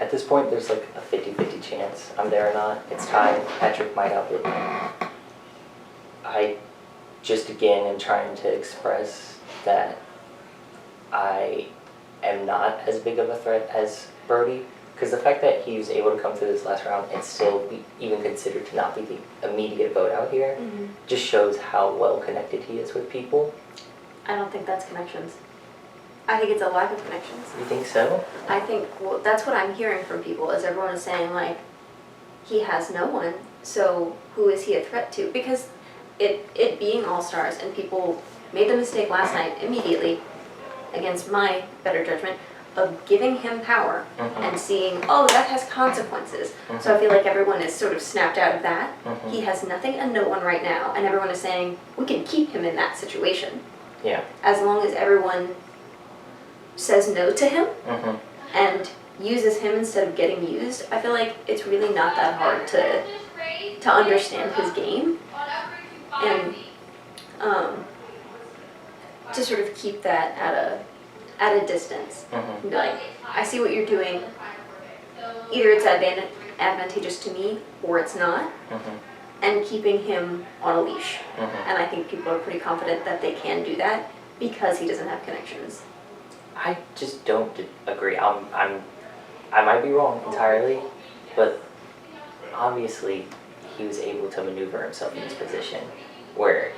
at this point, there's like a 50-50 chance I'm there or not. It's time. Patrick might outbid me. I just again am trying to express that I am not as big of a threat as Brody, because the fact that he was able to come through this last round and still be even considered to not be the immediate vote out here just shows how well connected he is with people. I don't think that's connections. I think it's a lack of connections. You think so? I think, well, that's what I'm hearing from people, is everyone is saying, like, he has no one, so who is he a threat to? Because it being All-Stars, and people made the mistake last night immediately, against my better judgment, of giving him power and seeing, oh, that has consequences. So I feel like everyone is sort of snapped out of that. He has nothing and no one right now, and everyone is saying, we can keep him in that situation. Yeah. As long as everyone says no to him and uses him instead of getting used, I feel like it's really not that hard to understand his game and to sort of keep that at a distance. And be like, I see what you're doing. Either it's advantageous to me or it's not. And keeping him on a leash. And I think people are pretty confident that they can do that because he doesn't have connections. I just don't agree. I might be wrong entirely, but obviously he was able to maneuver himself in this position where,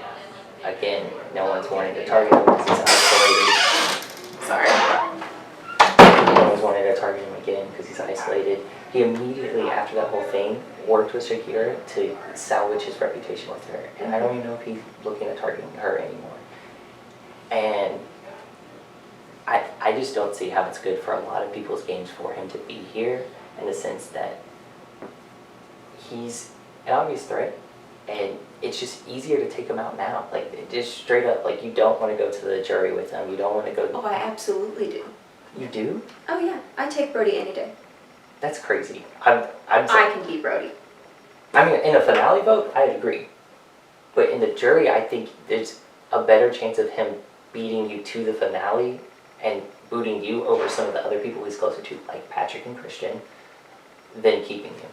again, no one's wanting to target him because he's isolated. Sorry. No one's wanting to target him again because he's isolated. He immediately, after that whole thing, worked with Shakira to salvage his reputation with her. And I don't even know if he's looking at targeting her anymore. And I just don't see how it's good for a lot of people's games for him to be here, in the sense that he's an obvious threat, and it's just easier to take him out now. Like, it just straight up, like, you don't want to go to the jury with him. You don't want to go... Oh, I absolutely do. You do? Oh, yeah. I take Brody any day. That's crazy. I can beat Brody. I mean, in a finale vote, I'd agree. But in the jury, I think there's a better chance of him beating you to the finale and booting you over some of the other people he's closer to, like Patrick and Christian, than keeping you.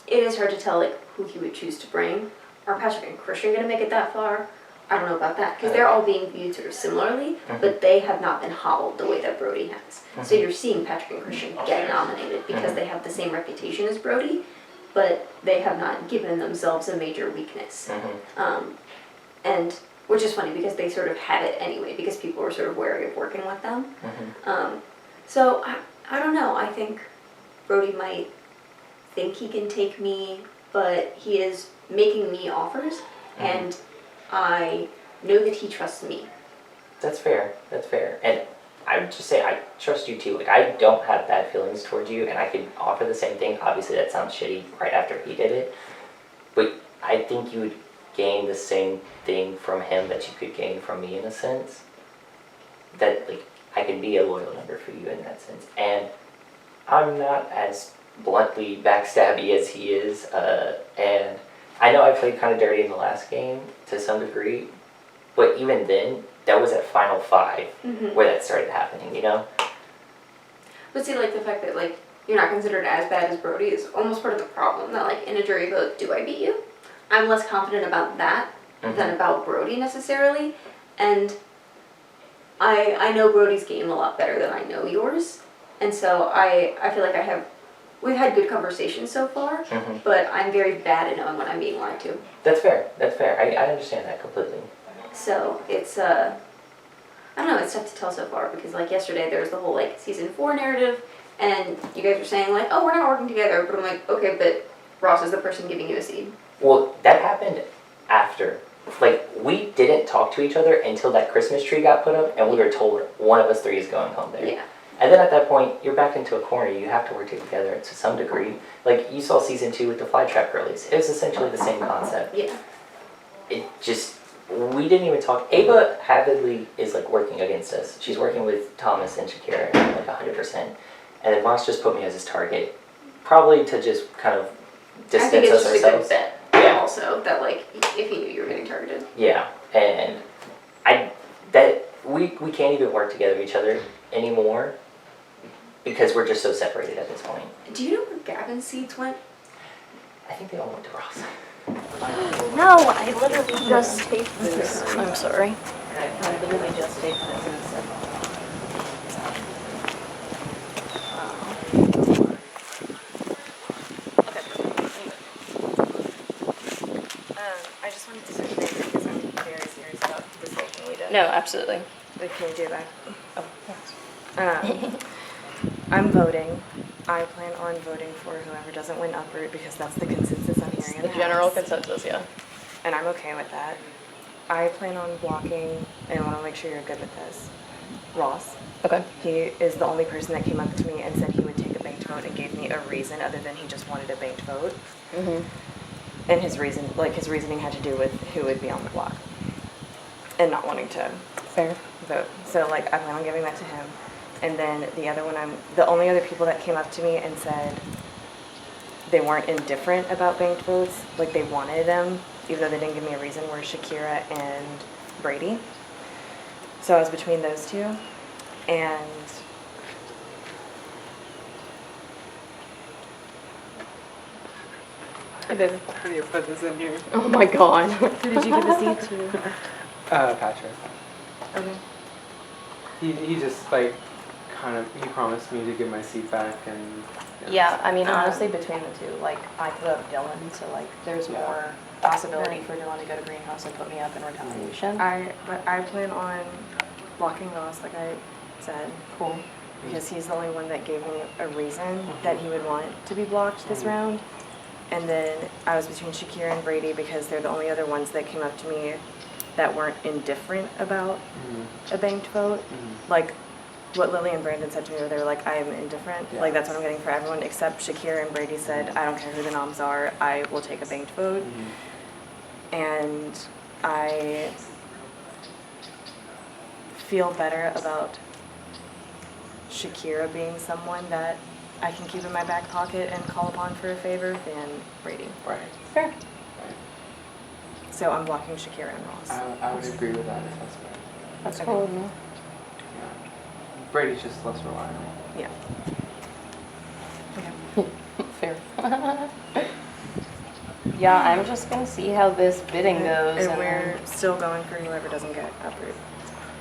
It is hard to tell, like, who he would choose to bring. Are Patrick and Christian going to make it that far? I don't know about that, because they're all being viewed sort of similarly, but they have not been hobbled the way that Brody has. So you're seeing Patrick and Christian get nominated because they have the same reputation as Brody, but they have not given themselves a major weakness. And which is funny because they sort of had it anyway, because people were sort of wary of working with them. So I don't know. I think Brody might think he can take me, but he is making me offers, and I know that he trusts me. That's fair. That's fair. And I would just say I trust you too. Like, I don't have bad feelings towards you, and I could offer the same thing. Obviously, that sounds shitty right after he did it, but I think you would gain the same thing from him that you could gain from me, in a sense. That, like, I can be a loyal number for you in that sense. And I'm not as bluntly backstabby as he is, and I know I played kind of dirty in the last game to some degree, but even then, that was at Final 5 where that started happening, you know? But see, like, the fact that, like, you're not considered as bad as Brody is almost part of the problem. That, like, in a jury vote, do I beat you? I'm less confident about that than about Brody necessarily, and I know Brody's game a lot better than I know yours, and so I feel like we've had good conversations so far, but I'm very bad at knowing when I'm being lied to. That's fair. That's fair. I understand that completely. So it's I don't know, it's tough to tell so far, because like yesterday there was the whole like season 4 narrative, and you guys were saying like, oh, we're not working together, but I'm like, okay, but Ross is the person giving you a seed. Well, that happened after. Like, we didn't talk to each other until that Christmas tree got put up, and we were told one of us three is going home there. Yeah. And then at that point, you're backed into a corner. You have to work together to some degree. Like, you saw season 2 with the Flytrap girlies. It was essentially the same concept. Yeah. It just, we didn't even talk. Ava avidly is, like, working against us. She's working with Thomas and Shakira, like, 100%. And then Ross just put me as his target, probably to just kind of distance us ourselves. I think it's just a good bet. Yeah. Also, that like, if he knew you were getting targeted. Yeah, and we can't even work together with each other anymore because we're just so separated at this point. Do you know where Gavin's seeds went? I think they all went to Ross. No, I literally just taped this. I'm sorry. I literally just taped this and said, I just wanted to touch base because I'm very serious about this whole thing we did. No, absolutely. Like, can you do that? oh, yes. I'm voting. I plan on voting for whoever doesn't win Uproot because that's the consensus I'm hearing in the General House. consensus, yeah. And I'm okay with that. I plan on blocking, and I want to make sure you're good with this, Ross. Okay. He is the only person that came up to me and said he would take a banked vote and gave me a reason other than he just wanted a banked vote. And his reasoning had to do with who would be on the block and not wanting to Fair. vote. So I plan on giving that to him. And then the only other people that came up to me and said they weren't indifferent about banked votes, like they wanted them, even though they didn't give me a reason, were Shakira and Brady. So I was between those two. And Hey, baby. How do you put this in here? Oh my god. who did you give the seat to? Patrick. Okay. He just he promised me to give my seat back and. Yeah, I mean, honestly, between the two, I put up Dylan, so there's Yeah. more possibility for Dylan to go to Greenhouse and put me up in retaliation. But I plan on blocking Ross, like I said. Cool. Because he's the only one that gave me a reason that he would want to be blocked this round. And then I was between Shakira and Brady because they're the only other ones that came up to me that weren't indifferent about a banked vote. Like what Lily and Brandon said to me, they were like, I am indifferent. Yeah. Like that's what I'm getting for everyone, except Shakira and Brady said, I don't care who the noms are, I will take a banked vote. And I feel better about Shakira being someone that I can keep in my back pocket and call upon for a favor than Brady. Right. Fair. Right. So I'm blocking Shakira and Ross. I would agree with that if that's right. That's Okay. cool with me. Yeah. Brady's just less reliable. Yeah. Fair. Yeah, I'm just gonna see how this bidding goes. And we're still going for whoever doesn't get uprooted.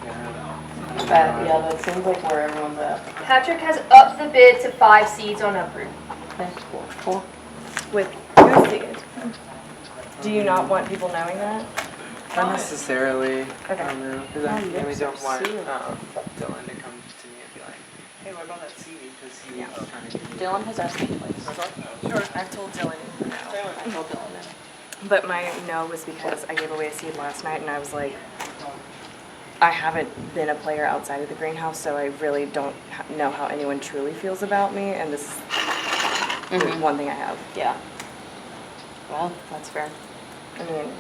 Yeah. that seems like where everyone's at. Patrick has upped the bid to 5 seeds on Uproot. Okay, cool. With who's seated? Do you not want people knowing that? Not necessarily. Okay. Because I you're really don't so want serious. Dylan to come to me and be like, hey, what about that CD? Because he was trying to give me. Dylan has asked me twice. Sure. I've told Dylan no. I told Dylan no. But my no was because I gave away a seed last night and I was like, I haven't been a player outside of the greenhouse, so I really don't know how anyone truly feels about me, and this is the one thing I have. Yeah. Well, that's fair. I mean,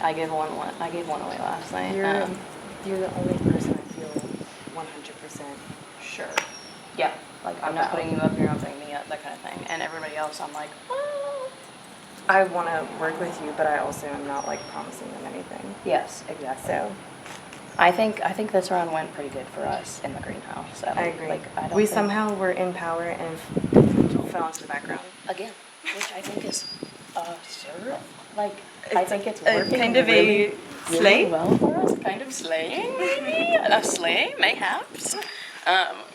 I gave one away last night. you're the only person I feel 100% Sure. Yeah. I'm not putting you up, you're not putting me up, that kind of thing. And everybody else, I'm like, I want to work with you, but I also am not promising them anything. yes, exactly. So I think this round went pretty good for us in the greenhouse. So, I agree. I don't We think- somehow were in power and fell into the background. again, which I think is absurd. I think it's a working kind of a really, slay? really well for us. Kind of slaying, maybe a slay, mayhaps.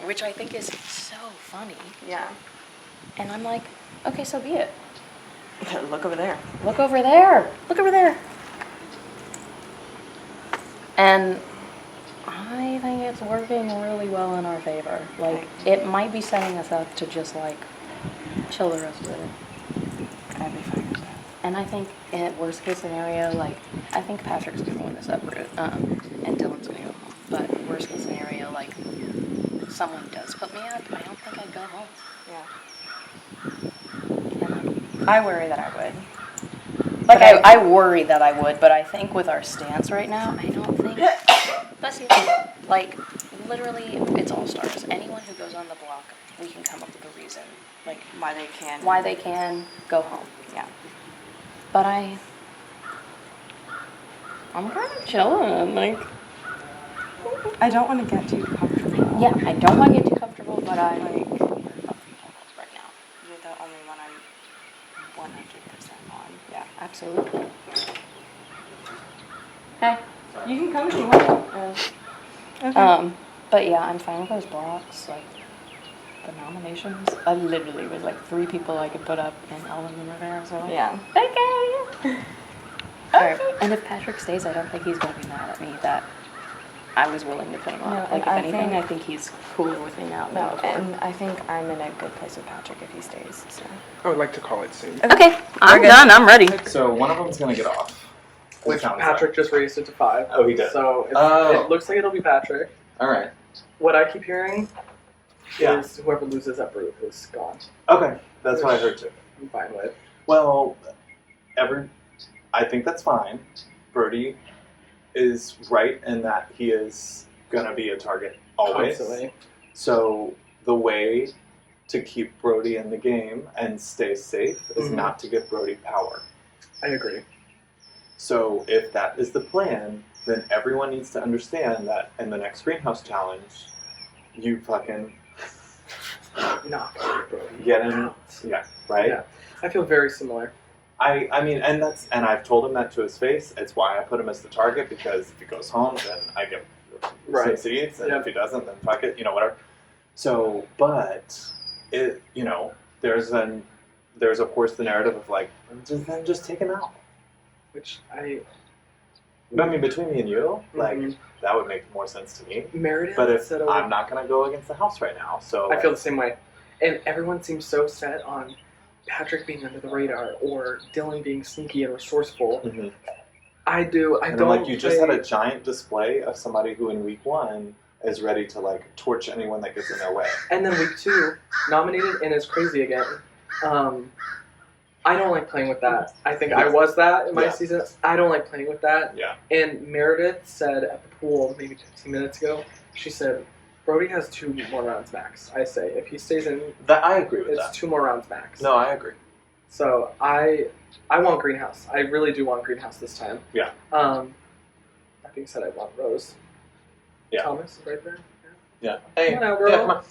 Which I think is so funny. Yeah. And I'm like, okay, so be it. Look over there. Look over there. Look over there. And I think it's working really well in our favor. It might be setting us up to just chill the rest of it. I'd be fine with that. And I think in worst case scenario, I think Patrick's gonna win this uproot, and Dylan's gonna go home. But worst case scenario, someone does put me up, I don't think I'd go home. Yeah. And I worry that I would. I worry that I would, but I think with our stance right now, I don't think. Bless you. Literally, it's all stars. Anyone who goes on the block, we can come up with a reason, Why they can. why they can go home. Yeah. But I'm kind of chilling. I don't want to get too comfortable. Yeah, I don't want to get too comfortable. But I like both people right now. You're the only one I'm 100% on. Yeah, absolutely. Hey, you can come if you want. Okay. But yeah, I'm fine with those blocks. Like the nominations, I literally was like 3 people I could put up, and all of them are there. So Yeah. okay. Alright. And if Patrick stays, I don't think he's gonna be mad at me that I was willing to put him No, on. and Like if I anything, think- I think he's cooler with me now than No, before. and I think I'm in a good place with Patrick if he stays. So. I would like to call it soon. Okay, I'm done. I'm ready. So one of them's gonna get off. Which Sounds Patrick just raised it to 5. Oh, he did? So it looks like it'll be Patrick. All right. What I keep hearing Yeah. is whoever loses at Brute is gone. Okay, that's what I heard too. I'm fine with. Well, I think that's fine. Brody is right in that he is gonna be a target always. Constantly. So the way to keep Brody in the game and stay safe is Mhm. not to give Brody power. I agree. So if that is the plan, then everyone needs to understand that in the next Greenhouse Challenge, you fucking Not Brody. get in. Yeah, right? Yeah. I feel very similar. I mean, and I've told him that to his face. It's why I put him as the target, because if he goes home, then I get some Right. seeds, and Yep. if he doesn't, then fuck it, whatever. So, but it, there's of course the narrative of like, just take him out. Which I I mean, between me and you, like Mhm. that would make more sense to me. Meredith But if said I'm not gonna go against the house right now, so I feel the same way. And everyone seems so set on Patrick being under the radar or Dylan being sneaky and resourceful. Mhm. I do. I And don't. like you just had play- a giant display of somebody who in week 1 is ready to like torch anyone that gets in their way. And then week 2, nominated and is crazy again. I don't like playing with that. I think I was that in my Yeah. season. I don't like playing with that. Yeah. And Meredith said at the pool maybe 15 minutes ago, she said, Brody has 2 more rounds max. I say, if he stays in, That I agree with it's that. 2 more rounds max. No, I agree. So I want Greenhouse. I really do want Greenhouse this time. Yeah. That being said, I want Rose. Yeah. Thomas is right there. Yeah. Hey, Come on out, girl. yeah, come on.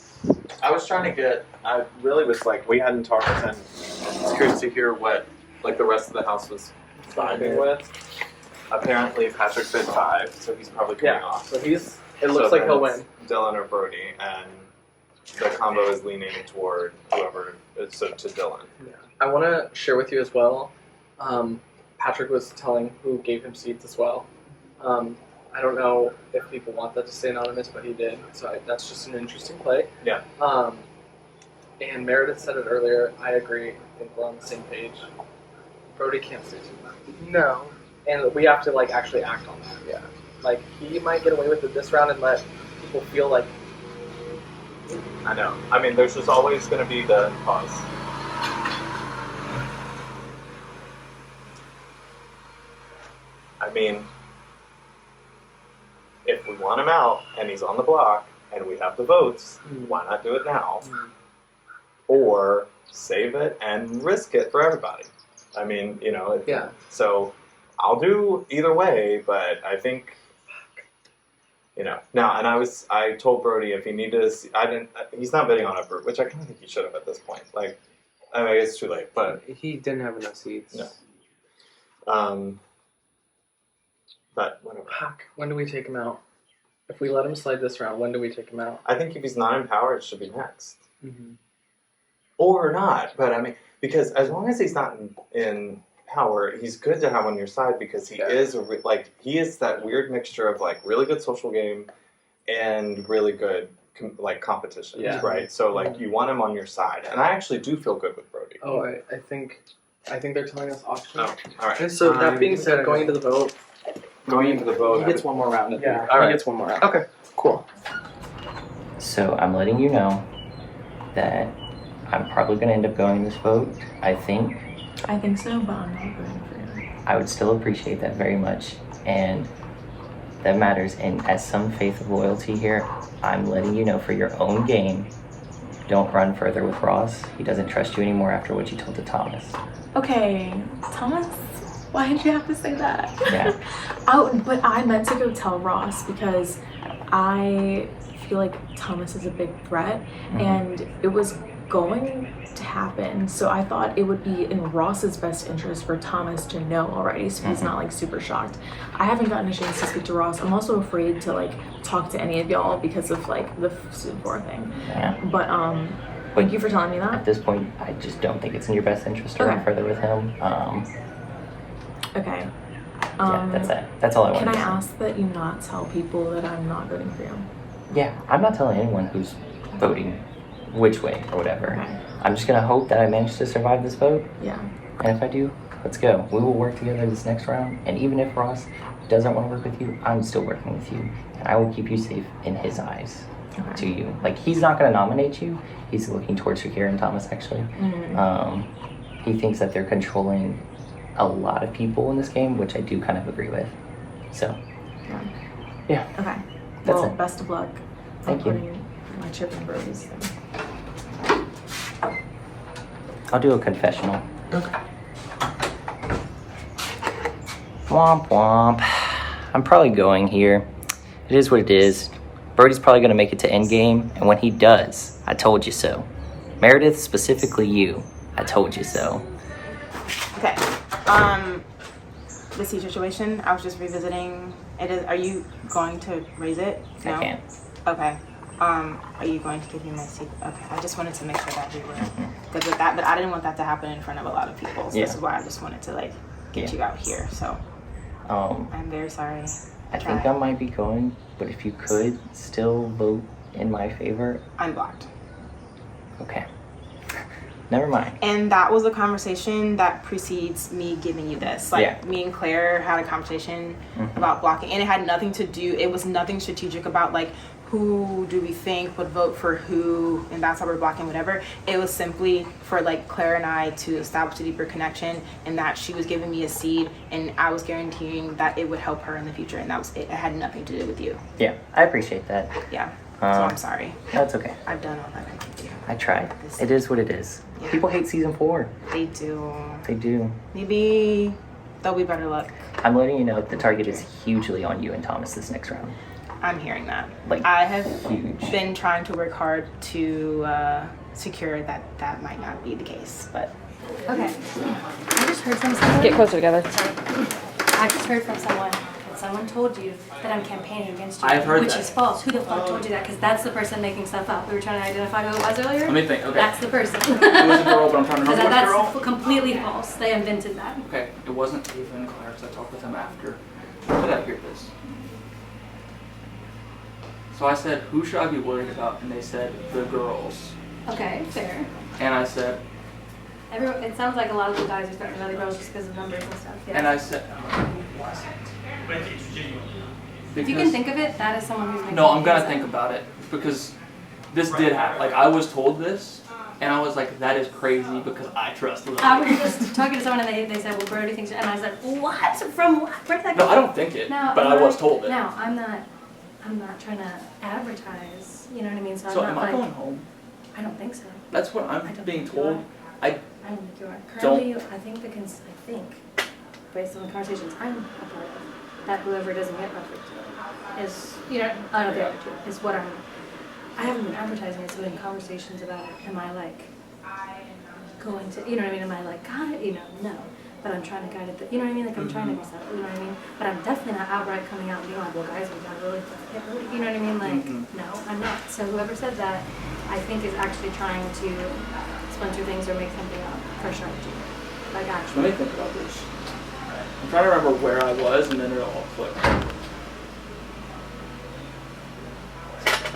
I was trying to get. I really was like, we hadn't talked, and I was curious to hear what like the rest of the house was vibing with. Apparently, Patrick bid 5, so he's probably coming Yeah. off. So it looks So like he'll then win. it's Dylan or Brody, and the combo is leaning toward whoever. So to Dylan. I want to share with you as well. Patrick was telling who gave him seats as well. I don't know if people want that to stay anonymous, but he did. So that's just an interesting play. Yeah. And Meredith said it earlier. I agree. I think we're on the same page. Brody can't stay too much. No. And we have to like actually act on that. Yeah. Like he might get away with it this round and let people feel like. I know. I mean, there's just always going to be the pause. I mean, if we want him out and he's on the block and we have the votes, why not do it now? Or save it and risk it for everybody. I mean, Yeah. So I'll do either way, but I think, now, and I told Brody if he needed he's not bidding on a Brute, which I kind of think he should have at this point. Like, I mean, it's too late, but, He didn't have enough seats. No. But whatever. Fuck. When do we take him out? If we let him slide this round, when do we take him out? I think if he's not in power, it should be next. Mm-hmm. Or not, but I mean, because as long as he's not in power, he's good to have on your side because he Yeah. is he is that weird mixture of like really good social game and really good competitions, Yeah. right? So like you want him on your side, and I actually do feel good with Brody. Oh, I think they're telling us option. Oh, all right. So that being said, going into the vote, Going into the vote, he gets one more round. Yeah. He Alright. gets one more round. Okay, cool. So I'm letting you know that I'm probably going to end up going this vote. I think I think so, but I'm not voting for him. I would still appreciate that very much, and that matters. And as some faith of loyalty here, I'm letting you know for your own game, don't run further with Ross. He doesn't trust you anymore after what you told to Thomas. Okay, Thomas, why did you have to say that? Yeah. But I meant to go tell Ross because I feel like Thomas is a big threat, and it was going to happen. So I thought it would be in Ross's best interest for Thomas to know already, so he's not like super shocked. I haven't gotten a chance to speak to Ross. I'm also afraid to like talk to any of y'all because of like the student 4 thing. Yeah. But thank you for telling me At that. this point, I just don't think it's in your best interest to go Okay. further with him. Okay. Yeah, that's it. That's all I want Can to I say. ask that you not tell people that I'm not voting for you? Yeah, I'm not telling anyone who's voting which way or whatever. Okay. I'm just gonna hope that I manage to survive this vote, Yeah. and if I do, let's go. We will work together this next round, and even if Ross doesn't want to work with you, I'm still working with you, and I will keep you safe in his eyes to you. Like, he's not gonna nominate you. He's looking towards Shakira and Thomas, actually. He thinks that they're controlling a lot of people in this game, which I do kind of agree with. So, yeah. Okay. That's Well, it. best of luck. Thank you. Putting my chip in Brody's thing. I'll do a confessional. Womp womp. I'm probably going here. It is what it is. Brody's probably going to make it to endgame, and when he does, I told you so. Meredith, specifically you, I told you so. Okay. The seat situation, I was just revisiting. It is. Are you going to raise it? No. I can't. Okay. Are you going to give me my seat? Okay. I just wanted to make sure that we were good with that, but I didn't want that to happen in front of a lot of people. So Yeah. this is why I just wanted to like get Yeah. you out here. So I'm very sorry. I think I might be going, but if you could still vote in my favor, I'm blocked. okay. Never mind. And that was a conversation that precedes me giving you this. Like, Yeah. me and Claire had a conversation about blocking, and it had nothing to do, it was nothing strategic about like, who do we think would vote for who, and that's how we're blocking whatever. It was simply for like Claire and I to establish a deeper connection, and that she was giving me a seed, and I was guaranteeing that it would help her in the future, and that was it. It had nothing to do with you. Yeah, I appreciate that. Yeah. So I'm sorry. That's okay. I've done all that I can do. I tried. It is what it is. Yeah. People hate season 4. They do. They do. Maybe there'll be better luck. I'm letting you know the target is hugely on you and Thomas this next round. I'm hearing that. Like, I have huge. been trying to work hard to secure that that might not be the case, but Okay. I just heard from someone. Get closer together. I just heard from someone that someone told you that I'm campaigning against you. I've heard which that. is false. Who the fuck told you that? Because that's the person making stuff up. We were trying to identify who it was earlier. Let me think. Okay. That's the person. It was a girl, but I'm trying to remember what That's girl. completely false. They invented that. Okay, it wasn't even Claire, because I talked with him after. I gotta hear this. So I said, who should I be worried about? And they said, the girls. Okay, fair. And I said, It sounds like a lot of the guys are starting to know the girls just because of numbers and stuff. Yeah. and I said, if you can think of it, that is someone who's making no, I'm gonna things think up. about it, because this did happen. Like, I was told this, and I was like, that is crazy, because I trust Lily. I was just talking to someone and they said, well, Brody thinks, and I was like, what? From what? Where did that No, come I from? don't think it, No, but I was told it. No, I'm not trying to advertise, you know what I mean? So, So I'm am not I like, going home? I don't think so. That's what I I'm don't being think you told. are. I I don't think you are. Currently, I think based on the conversations I'm a part of, that whoever doesn't get perfect is, you know, I don't think is what I haven't been advertising it, so in conversations about it, am I like going to, you know what I mean, am I like, got it, you know, no. But I'm trying to guide it, you know what I mean, like I'm trying to be subtle, you know what I mean? But I'm definitely not outright coming out and being like, well guys, we got really, you know what I mean? Like, no, I'm not. So whoever said that, I think is actually trying to splinter things or make something up for strategy. Like actually. Let me think about this. I'm trying to remember where I was, and then it'll all click.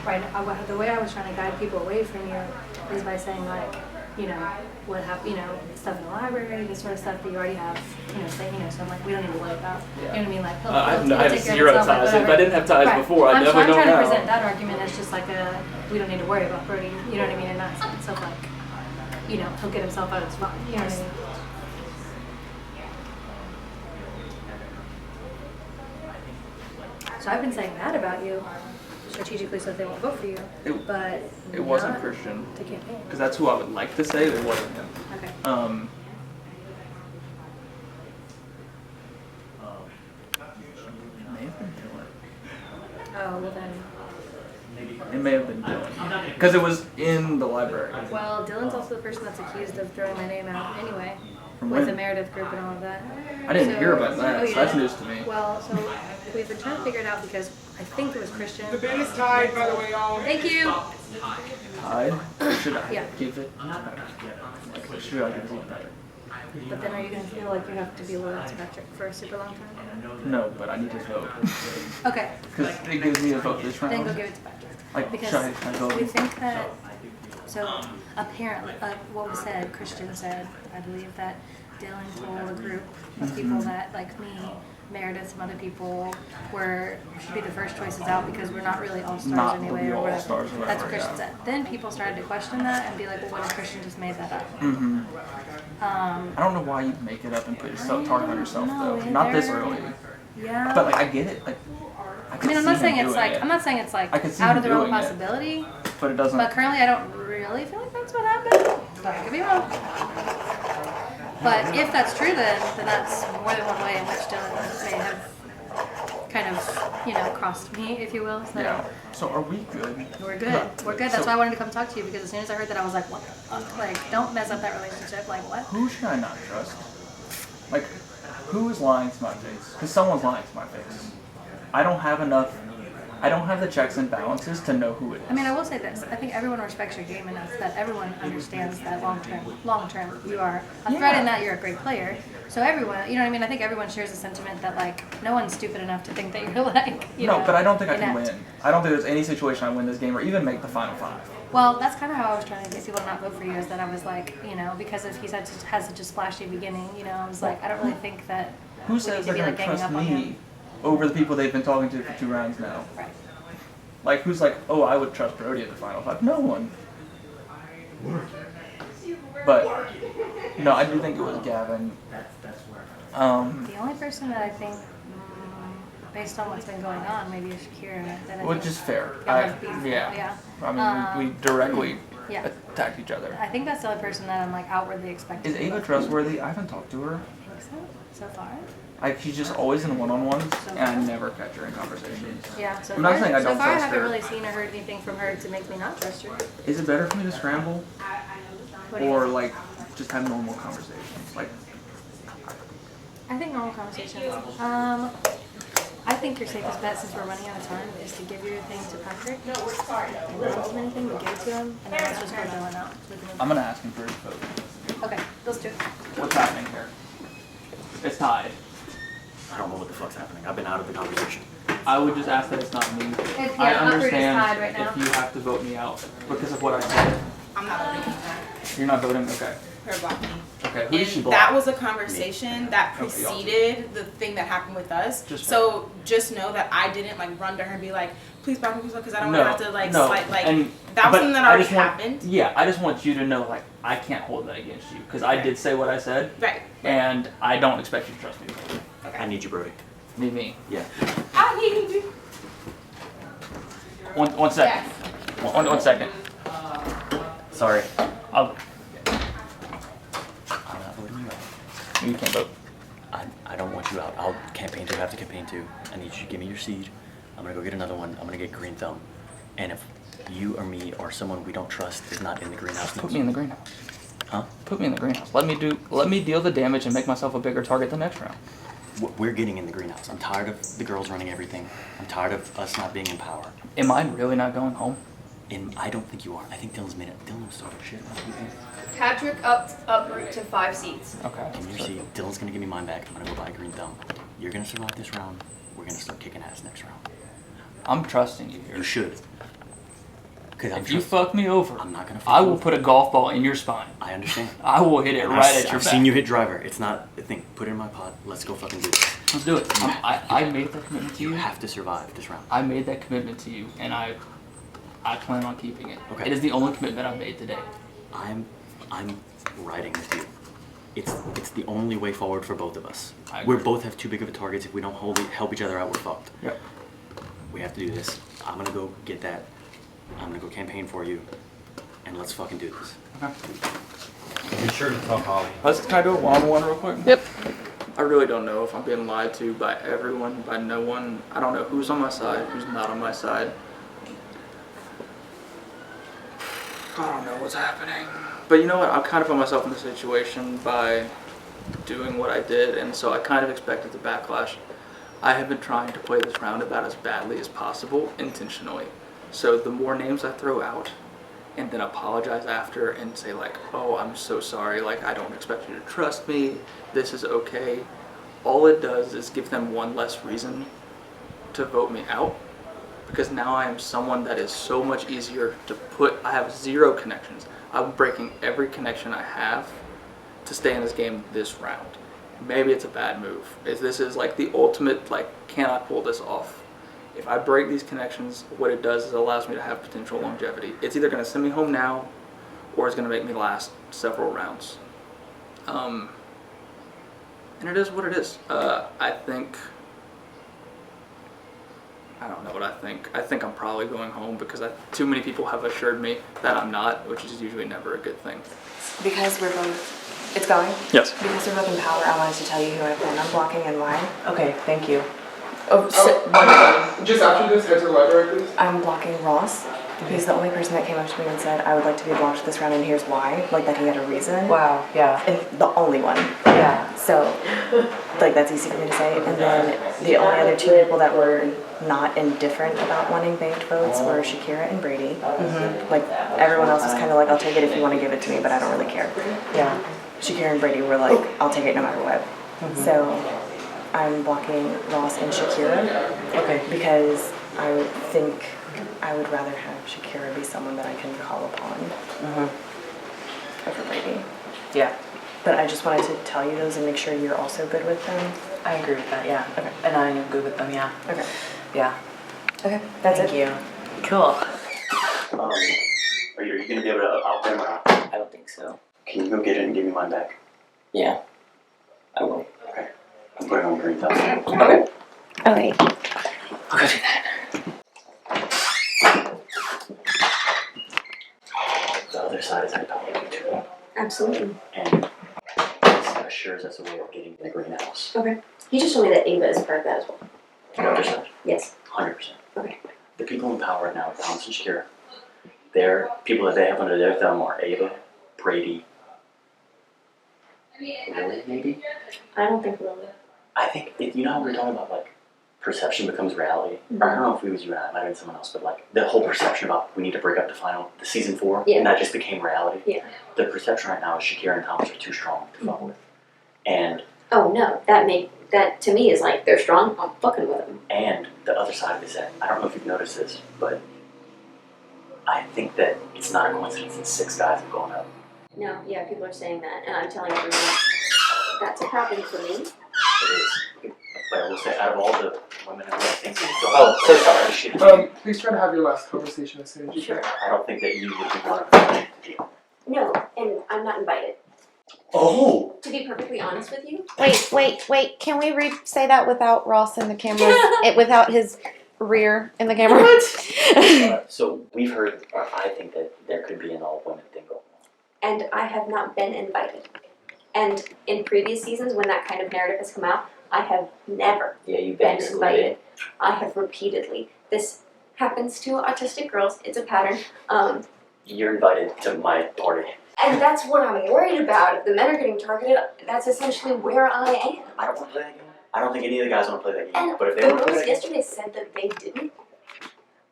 Right, the way I was trying to guide people away from you is by saying like, you know, what happened, you know, stuff in the library, this sort of stuff that you already have, you know, saying, you know, so I'm like, we don't need to worry about, you know what I mean, like, he'll I take have care of zero himself, like, ties. If whatever. I didn't have ties Right. before, I I'm definitely don't trying to now. present that argument as just like a, we don't need to worry about Brody, you know what I mean, in that sense of like, you know, he'll get himself out of the spot, you know what I mean? So I've been saying that about you, strategically so that they won't vote for you, but It wasn't not Christian. to campaign. Because that's who I would like to say, but it wasn't him. Okay. It may have been Taylor. Oh, well then. It may have been Dylan. Because it was in the library. Well, Dylan's also the person that's accused of throwing my name out anyway, From with when? the Meredith group and all of that. I didn't hear about that, Oh, you so that's didn't? news to me. Well, so we've been trying to figure it out because I think it was Christian. The bid is tied, by the way, y'all. Thank you. Tied? Or should I Yeah. give it? Like, should I give it better? But then are you going to feel like you have to be loyal to Patrick for a super long time? No, but I need his vote. Okay. Because it gives me a vote this round. Then go give it to Patrick. Like, Because should I go? we think that, so apparently, what was said, Christian said, I believe that Dylan told a group of people that, like me, Meredith, some other people, should be the first choices out because we're not really all-stars Not anyway, really or whatever. all-stars or That's whatever, what Christian yeah. said. Then people started to question that and be like, well, what if Christian just made that up? Mm-hmm. I don't know why you make it up and put yourself target on yourself though. Not this early. Yeah. But like I get it. Like I I mean, I'm not saying it's like I could see out him of the realm of doing it. possibility, But it doesn't. but currently I don't really feel like that's what happened. But I could be wrong. But if that's true, then that's more than one way in which Dylan may have kind of, crossed me, if you will. So Yeah. So are we good? we're good. We're good. That's So- why I wanted to come talk to you because as soon as I heard that, I was like, what the fuck? Like, don't mess up that relationship. Like, what? Who should I not trust? Like, who is lying to my face? Because someone's lying to my face. I don't have enough. I don't have the checks and balances to know who it is. I mean, I will say this. I think everyone respects your game enough that everyone understands that long term, you are a threat in that you're a great player. So everyone, you know what I mean? I think everyone shares the sentiment that, like, no one's stupid enough to think that you're, like, No, but I don't think I can inept. win. I don't think there's any situation I win this game or even make the final five. Well, that's kind of how I was trying to get people to not vote for you, is that I was like, because if he has such a splashy beginning, I was like, I don't really think that Who we says need to they're be, going like, to ganging trust up on him. me over the people they've been talking to for 2 rounds now? Right. Like, who's like, oh, I would trust Brody at the final five? No one. But, no, I do think it was Gavin. The only person that I think, based on what's been going on, maybe is Shakira. That I Which think is fair. y'all have beef. Yeah. I mean, we directly yeah. attacked each other. I think that's the only person that I'm, like, outwardly expecting. Is Ava trustworthy? I haven't talked to her. I think so far. She's just always in one-on-ones, and I never catch her in conversations. Yeah, so I'm not far, saying I so don't far I trust haven't her. really seen or heard anything from her to make me not trust her. Is it better for me to scramble, What do you or think? like just have normal conversations? Like, I think normal conversations. I think your safest bet, since we're running out of time, is to give your thing to Patrick. No, we're sorry. And don't give him anything, we give it to him, and then let's just go Dylan out. So we can- I'm gonna ask him for his vote. Okay, let's do it. What's happening here? It's tied. I don't know what the fuck's happening. I've been out of the conversation. I would just ask that it's not me. It's, I yeah, Upward is understand tied right now. if you have to vote me out because of what I said. I'm not voting for that. You're not voting? Okay. Her blocked me. Okay, who did she And block? that was a conversation that Okay, y'all. preceded the thing that happened with us. Just So just know that I didn't like run to her and be like, please block me, because I don't No, want to have to like no, slight like and- that was but something that I already just want- happened. Yeah, I just want you to know, like, I can't hold that against you because I did say what I said, Right. and I don't expect you to trust me. I need you, Brody. Need me? Yeah. I need you. One second. One second. Sorry. I'll. I'm not voting you out. You can't vote. I don't want you out. I'll campaign to have to campaign to. I need you to give me your seed. I'm gonna go get another one. I'm gonna get green thumb. And if you or me or someone we don't trust is not in the greenhouse, Put me in the greenhouse. Huh? Put me in the greenhouse. Let me deal the damage and make myself a bigger target the next round. We're getting in the greenhouse. I'm tired of the girls running everything. I'm tired of us not being in power. Am I really not going home? And I don't think you are. I think Dylan's made it. Dylan was talking shit. Patrick uproot to 5 seats. Okay. Give me your seed. Dylan's gonna give me mine back. I'm gonna go buy a green thumb. You're gonna survive this round. We're gonna start kicking ass next round. I'm trusting you here. You should. If you fuck me over, I'm not gonna. I will put a golf ball in your spine. I understand. I will hit it And right I've at your I've back. seen you hit driver. It's not a thing. Put it in my pot. Let's go fucking do this. Let's do it. I made that commitment to you. You have to survive this round. I made that commitment to you, and I plan on keeping it. Okay. It is the only commitment I've made today. I'm riding with you. It's the only way forward for both of us. We both have too big of a targets. If we don't help each other out, we're fucked. Yep. We have to do this. I'm gonna go get that. I'm gonna go campaign for you, and let's fucking do this. Okay. Be sure to tell Holly. Can I do a one-on-one real quick? Yep. I really don't know if I'm being lied to by everyone, by no one. I don't know who's on my side, who's not on my side. I don't know what's happening. But you know what? I kind of put myself in the situation by doing what I did, and so I kind of expected the backlash. I have been trying to play this round about as badly as possible, intentionally. So the more names I throw out, and then apologize after and say like, oh, I'm so sorry, like I don't expect you to trust me, this is okay. All it does is give them one less reason to vote me out, because now I am someone that is so much easier to put. I have 0 connections. I'm breaking every connection I have to stay in this game this round. Maybe it's a bad move. This is like the ultimate, like, can I pull this off? If I break these connections, what it does is it allows me to have potential longevity. It's either going to send me home now, or it's going to make me last several rounds. And it is what it is. I don't know what I think. I think I'm probably going home because too many people have assured me that I'm not, which is usually never a good thing. Because we're both, it's going? Yes. Because we're both in power, I wanted to tell you who I plan on blocking and why. Okay, thank you. Oh, Just after this, head to the library, please. I'm blocking Ross. He's the only person that came up to me and said, I would like to be blocked this round and here's why. Like that he had a reason. Wow, yeah. And the only one. Yeah. So, like that's easy for me to say. And then the only other 2 people that were not indifferent about wanting banked votes were Shakira and Brady. Like everyone else is kind of like, I'll take it if you want to give it to me, but I don't really care. Yeah. Shakira and Brady were like, I'll take it no matter what. So I'm blocking Ross and Shakira. Okay. Because I think I would rather have Shakira be someone that I can call upon over Brady. Yeah. But I just wanted to tell you those and make sure you're also good with them. I agree with that, yeah. Okay. And I am good with them, yeah. Okay. Yeah. Okay, that's Thank it. you. Cool. Are you going to be able to out them or not? I don't think so. Can you go get it and give me mine back? Yeah, I will. Okay. I'm putting on green thumb. Okay. Okay. I'll go do that. The other side is hypothetical too. Absolutely. And this assures us a way of getting in the greenhouse. Okay. He just told me that Ava is part of that as well. The other side. Yes. 100%. Okay. The people in power right now, Thomas and Shakira, they're people that they have under their thumb are Ava, Brady, Lily, maybe? I don't think Lily. I think, you know how we were talking about, like, perception becomes reality? Or I don't know if it was you and I, it might have been someone else, but, like, the whole perception about we need to break up the season 4, Yeah. and that just became reality. Yeah. The perception right now is Shakira and Thomas are too strong to fuck with. And Oh no, that to me is like they're strong. I'm fucking with them. And the other side of it is that, I don't know if you've noticed this, but I think that it's not a coincidence that 6 guys have gone up. No, yeah, people are saying that, and I'm telling everyone that's a problem for me. It is. But I will say, out of all the women who I think Oh, so sorry. Please try to have your last conversation as soon as you can. I don't think that you would be one of them to deal. No, and I'm not invited. Oh! To be perfectly honest with you. Wait. Can we say that without Ross in the camera? Without his rear in the camera? So we've heard, or I think that there could be an all-women thing going on. And I have not been invited. And in previous seasons, when that kind of narrative has come out, I have never You've been invited. I have repeatedly. This happens to autistic girls. It's a pattern. You're invited to my party. And that's what I'm worried about. If the men are getting targeted, that's essentially where I am. I don't want to play that game. I don't think any of the guys want to play that game. And But if they the want to play girls that game, yesterday said that they didn't.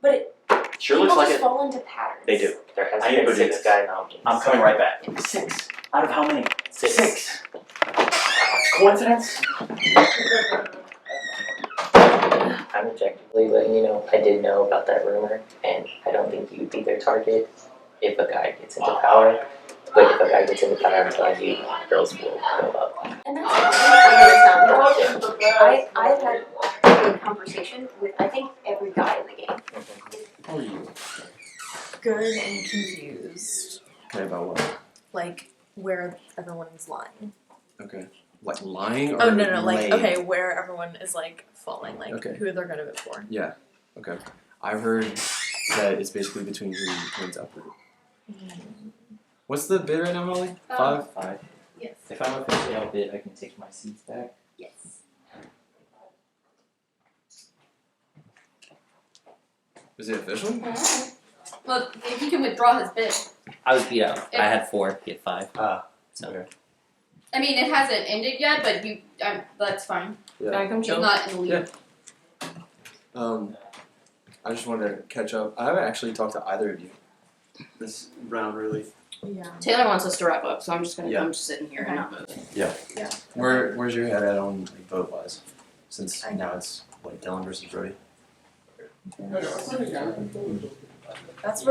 But it sure people looks like just it. fall into patterns. They do. There has I need to been go do 6 this. guy nominations. I'm coming right back. 6. Out of how many? 6. Coincidence? I'm objectively letting you know I did know about that rumor, and I don't think you'd be their target if a guy gets into power. But if a guy gets into power, I'm telling you, girls will go up. And that's I know I've had a good conversation with I think every guy in the game. How are you? Good and confused. Okay, about what? Like where everyone is lying. Okay. Like lying or Oh no, like laying? okay, where everyone is like falling, like Okay. who they're gonna vote for. Yeah. Okay. I've heard that it's basically between who wins upward. What's the bid right now, Holly? 5? 5. Yes. If I'm officially outbid, I can take my seats back. Yes. Is it official? Well, he can withdraw his bid. I was beat out. I had 4, he had 5. So. Okay. I mean, it hasn't ended yet, but that's fine. Yeah. Can I come chill? Not in the lead. I just wanted to catch up. I haven't actually talked to either of you this round, really. Yeah. Taylor wants us to wrap up, so I'm just gonna Yeah. I'm just sitting here and not moving. Yeah. Yeah. Where's your head at on like, vote wise? Since now it's like Dylan versus Brody. That's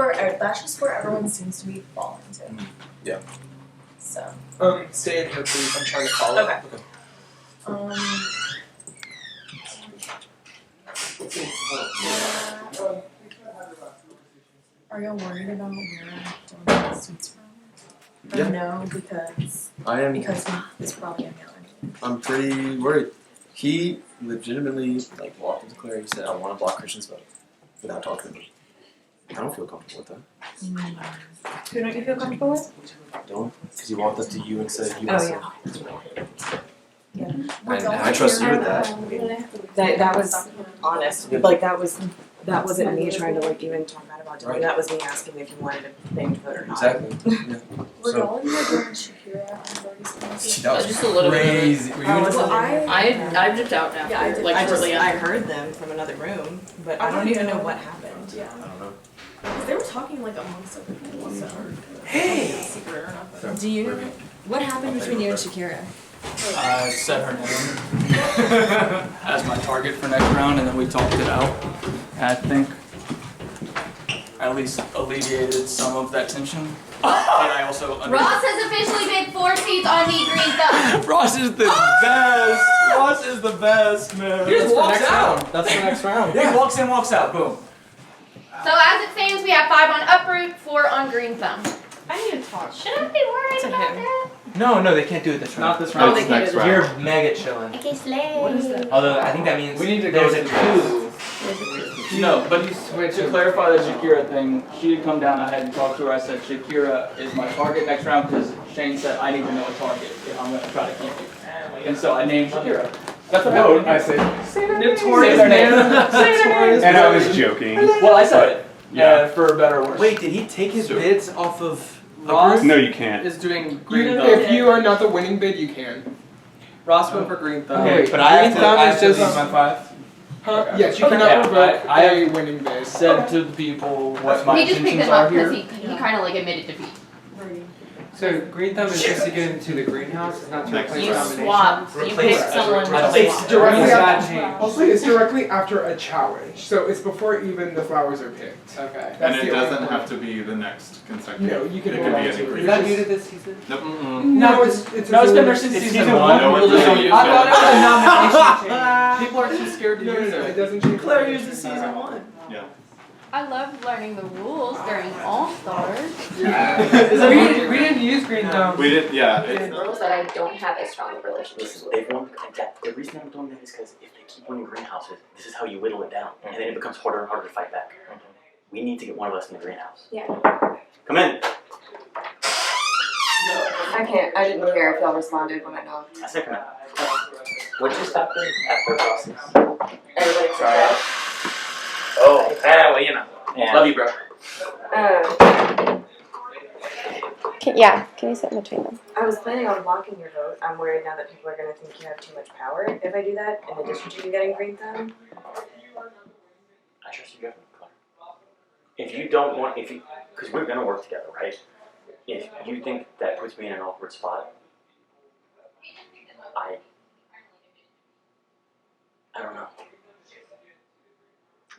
just where everyone seems to be falling to. Yeah. So. Stay in here, please. I'm trying to follow. Okay. Are y'all worried about where Dylan seats from? Yeah. No, because I am. Because it's probably gonna go anyway. I'm pretty worried. He legitimately like walked up to Claire. He said, "I want to block Christian's vote," without talking to me. I don't feel comfortable with that. Who don't you feel comfortable with? Don't, because he walked up to you and said, "You." Oh, yeah. Yeah. And I trust you with that. I mean, That was honest. Like that wasn't me trying to like even talk bad about Dylan. Right. That was me asking if you wanted to bang to vote or not. Exactly. Yeah. Were So- y'all in here during Shakira and Birdie's concert? That was Just a little crazy. bit. Were you in Well, I dipped out after, Yeah, I did. like I shortly after. heard them from another room, but I don't even know what happened. Yeah. I don't know. They were talking like amongst other people, so. Hey! Secret or nothing. Do you know what happened between you and Shakira? I set her name as my target for next round, and then we talked it out. And I think at least alleviated some of that tension. And I also Ross has officially been 4 seats on the green thumb. Ross is the best. Ross is the best, man. He just walks out. Round. That's the next round. He walks in, walks out. Boom. So as it stands, we have 5 on uproot, 4 on green thumb. I need to talk. Should I be worried To about him. that? No, they can't do it this round. Not this round. Oh, they can't do this You're mega chilling. Okay, slay. What is that? Although I think that means We need to there's go a through coup. No, but to clarify the Shakira thing, she had come down, I hadn't talked to her, I said Shakira is my target next round because Shane said I need to know a target if I'm going to try to keep you. And so I named Shakira. That's what happened. I said, Say Notorious their name. man. Say their name. And I was joking. Well, I said it. Yeah. For better or worse. wait, did he take his bids off of Ross No, you can't. is doing green thumb. If you are not the winning bid, you can. Ross went for green thumb. Okay, but I green have to, thumb I is have to just leave my 5. Huh? Okay. Yes, you Okay. cannot Yeah, revoke I a winning bid. said to the people what my He just picked intentions them are up because here. he kind of like admitted defeat. So green thumb is just to get into the greenhouse, not to replace You domination. swapped. You Replace picked someone to It's swap. directly Green's not after. changed. Also, it's directly after a challenge, so it's before even the flowers are picked. Okay. That's And it the only doesn't point. have to be the next consecutive. No, you can It roll could be on any to it. Is that new to this season? Nope. No, it's No, it's been there a- since It's season season 1. No one We'll just really use used I thought it was a nomination change. People are too scared to No, use it it. doesn't change. Claire uses season 1. Yeah. I love learning the rules during All Stars. We didn't use green thumb. We did, yeah. Girls that I don't have a strong relationship with. They've won, the reason I'm doing that is because if they keep winning greenhouses, this is how you whittle it down, and then it becomes harder and harder to fight back. We need to get one of us in the greenhouse. Yeah. Come in. I can't. I didn't hear if y'all responded when I knocked. I said come in. What just happened after process? Everybody Sorry. Oh, well, you know. Yeah. Love you, bro. Can you sit in between them? I was planning on blocking your vote. I'm worried now that people are going to think you have too much power if I do that, in addition to you getting green thumb. I trust you, Governor Clark. If you don't want, because we're gonna work together, right? If you think that puts me in an awkward spot, I don't know.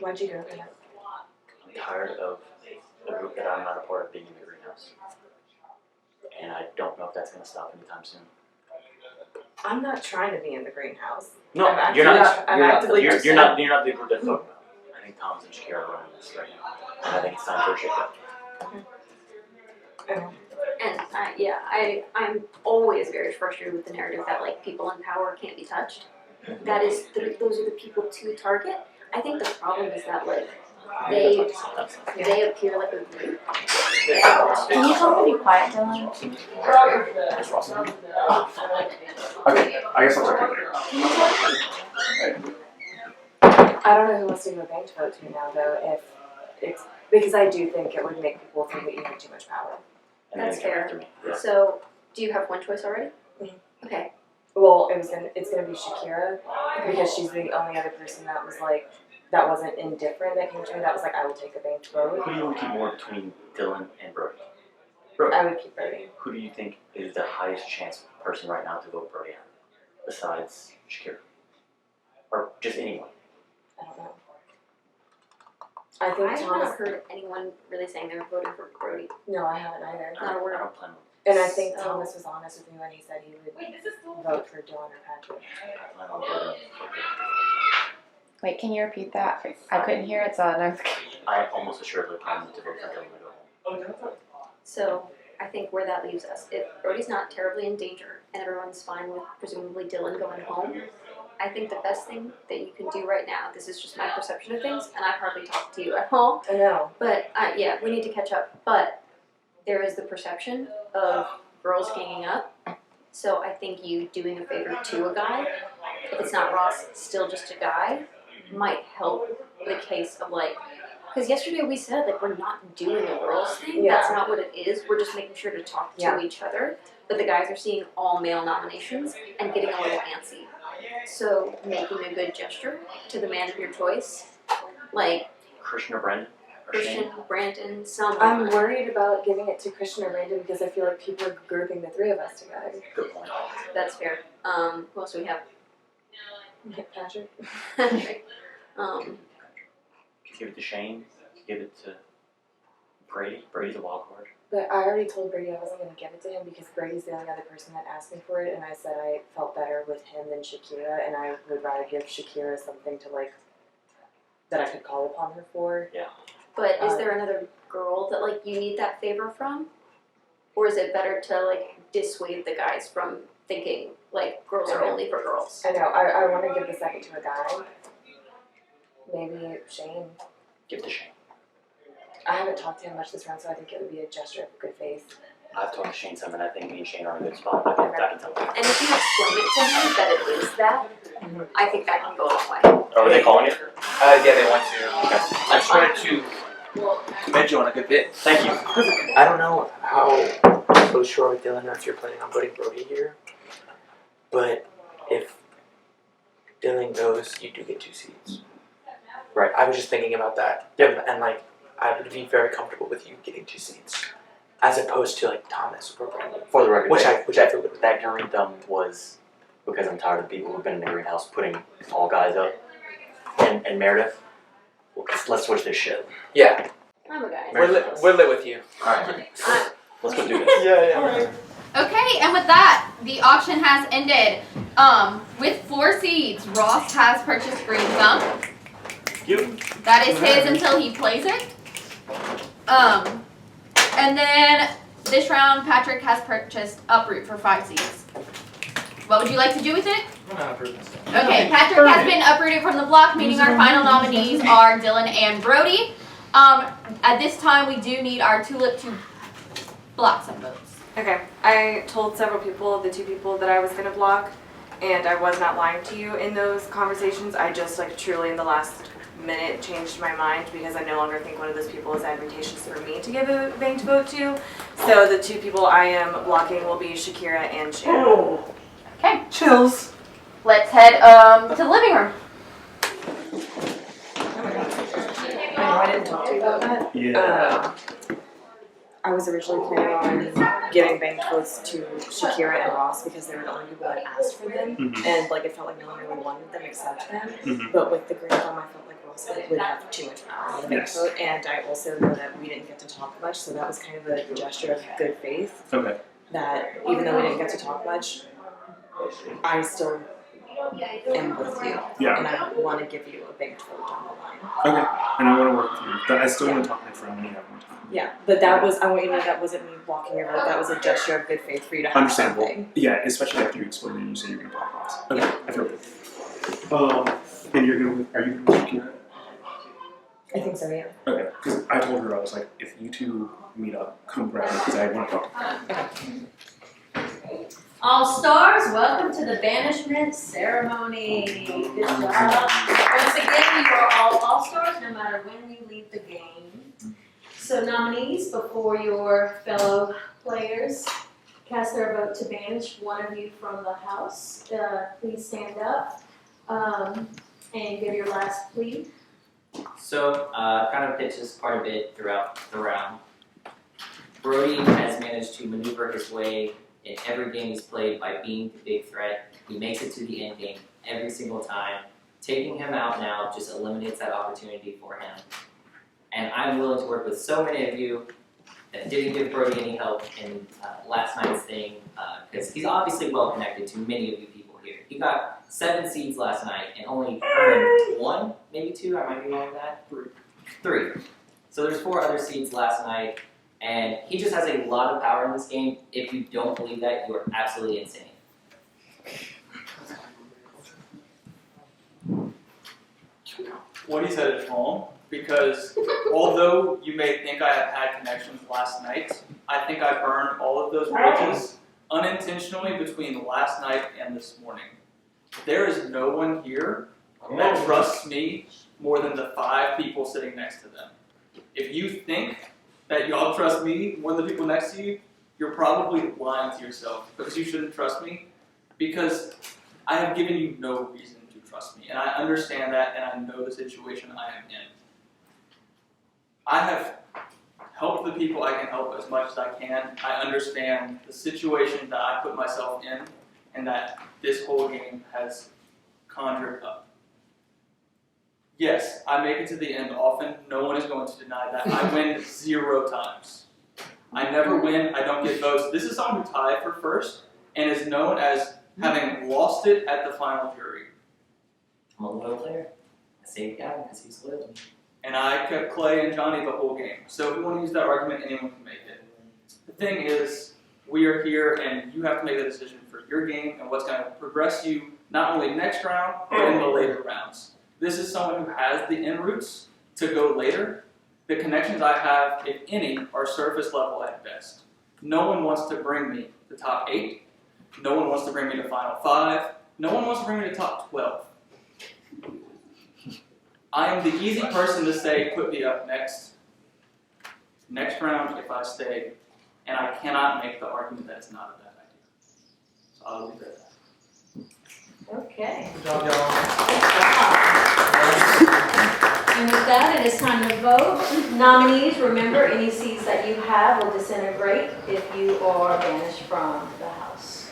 Why'd you go for that? I'm tired of the group that I'm not a part of being in the greenhouse. And I don't know if that's going to stop anytime soon. I'm not trying to be in the greenhouse. No, I'm you're not. I'm actively You're not the group that's talking about. I think Thomas and Shakira are running this right now. And I think it's time for a shake-up. And I'm always very frustrated with the narrative that like people in power can't be touched. That is, those are the people to target. I think the problem is that like they appear like a group. Can you tell me to be quiet, Dylan? Okay, I guess I'll talk later. I don't know who wants to give a bank vote to me now, though, if it's because I do think it would make people think that you have too much power. and That's then come fair. after me. Yeah. So, do you have one choice already? Okay. Well, it's gonna be Shakira because she's the only other person that was like that wasn't indifferent that came to me. That was like I will take a banked vote. Who do you want to keep more between Dylan and Brody? I would keep Brody. Who do you think is the highest chance person right now to vote Brody out, besides Shakira? Or just anyone? I don't know. I think I have Thomas. not heard anyone really saying they're voting for Brody. No, I haven't either. Not a word. I don't plan on. And I think So- Thomas was honest with me when he said he would vote for Dylan or Patrick. I plan on voting for Wait, can you repeat that? I couldn't hear it, so I was. I almost assuredly plan to vote for Dylan to go home. So, I think where that leaves us, if Brody's not terribly in danger and everyone's fine with presumably Dylan going home, I think the best thing that you can do right now, this is just my perception of things, and I've hardly talked to you at all. I know. But, yeah, we need to catch up. But there is the perception of girls ganging up. So I think you doing a favor to a guy, if it's not Ross, still just a guy, might help the case of like, because yesterday we said like we're not doing a girls thing. Yeah. That's not what it is. We're just making sure to talk to each other. But the guys are seeing all male nominations and getting a little antsy. So making a good gesture to the man of your choice, like Christian or Brandon? Or Christian, Shane? Brandon, someone. I'm worried about giving it to Christian or Brandon because I feel like people are grouping the three of us together. Good point. That's fair. Who else do we have? Patrick. Give it to Shane. Give it to Brady. Brady's a wild card. But I already told Brady I wasn't going to give it to him because Brady's the only other person that asked me for it, and I said I felt better with him than Shakira, and I would rather give Shakira something to like that I could call upon her for. Yeah. But is there another girl that like you need that favor from? Or is it better to like dissuade the guys from thinking like girls are only for girls? I know. I want to give the second to a guy. Maybe Shane. Give it to Shane. I haven't talked to him much this round, so I think it would be a gesture of good faith. I've talked to Shane some, and I think me and Shane are in a good spot. I can tell him. And if you explain it to him that it is that, I think that can go a long way. Oh, are they calling it? Yeah, they want to. I just wanted to commend you on a good bit. Thank you. I don't know how close you are with Dylan or if you're planning on voting Brody here, but if Dylan goes, you do get 2 seats. Right, I was just thinking about that. And like, I would be very comfortable with you getting 2 seats, as opposed to like Thomas or Brandon. For the record, which I feel good with. That green thumb was because I'm tired of people who've been in the greenhouse putting all guys up. And Meredith, let's switch this shit. Yeah. I'm a guy. We're lit with you. Alright. Let's go do this. Yeah. Okay, and with that, the auction has ended. With 4 seeds, Ross has purchased Green Thumb. That is his until he plays it. And then this round, Patrick has purchased Uproot for 5 seeds. What would you like to do with it? Okay, Patrick has been uprooted from the block, meaning our final nominees are Dylan and Brody. At this time, we do need our Tulip to block some votes. Okay, I told several people, the 2 people that I was gonna block, and I was not lying to you in those conversations. I just like truly in the last minute changed my mind because I no longer think one of those people is advantageous for me to give a banked vote to. So the 2 people I am blocking will be Shakira and Shannon. Okay. Chills. Let's head to the living room. I know I didn't talk to you about that. Yeah. I was originally planning on giving banked votes to Shakira and Ross because they were the only people that asked for them, and like it felt like no one really wanted them except them. But with the green thumb, I felt like Ross would have too much power on the banked vote, and I also know that we didn't get to talk much, so that was kind of a gesture of good faith. Okay. That even though we didn't get to talk much, I still am with you, Yeah. and I want to give you a banked vote down the line. Okay. And I want to work with you. But I still want to talk to my friend when you have more time. Yeah, but that was, I want you to know that wasn't me blocking your vote, that was a gesture of good faith for you to have Understandable. something. Yeah, especially after you explained it and you say you're going to block us. Okay, I feel good. And you're going to, are you going to work here? I think so, yeah. Okay, because I told her, I was like, if you 2 meet up, come grab me because I want to talk to her. All stars, welcome to the banishment ceremony. Good job. Once again, you are all stars no matter when you leave the game. So nominees, before your fellow players cast their vote to banish one of you from the house, please stand up and give your last plea. So, kind of pitched this part of it throughout the round. Brody has managed to maneuver his way in every game he's played by being the big threat. He makes it to the end game every single time. Taking him out now just eliminates that opportunity for him. And I'm willing to work with so many of you that didn't give Brody any help in last night's thing, because he's obviously well connected to many of you people here. He got 7 seeds last night and only earned 1, maybe 2, I might be wrong with that. 3. So there's 4 other seeds last night, and he just has a lot of power in this game. If you don't believe that, you are absolutely insane. What he said is wrong, because although you may think I have had connections last night, I think I burned all of those bridges unintentionally between last night and this morning. There is no one here that trusts me more than the 5 people sitting next to them. If you think that y'all trust me more than the people next to you, you're probably lying to yourself, because you shouldn't trust me, because I have given you no reason to trust me, and I understand that, and I know the situation I am in. I have helped the people I can help as much as I can. I understand the situation that I put myself in, and that this whole game has conjured up. Yes, I make it to the end often. No one is going to deny that. I win 0 times. I never win. I don't get votes. This is someone who tied for first and is known as having lost it at the final jury. I'm a loyal player. I saved Gavin because he's loyal. And I kept Clay and Johnny the whole game. So if you want to use that argument, anyone can make it. The thing is, we are here and you have to make the decision for your game and what's going to progress you not only next round, but in the later rounds. This is someone who has the en routes to go later. The connections I have, if any, are surface level at best. No one wants to bring me the top 8. No one wants to bring me to final 5. No one wants to bring me to top 12. I am the easy person to say, put me up next round if I stay, and I cannot make the argument that it's not a bad idea. So I'll leave it at that. Okay. Good job, y'all. And with that, it is time to vote. Nominees, remember, any seats that you have will disintegrate if you are banished from the house.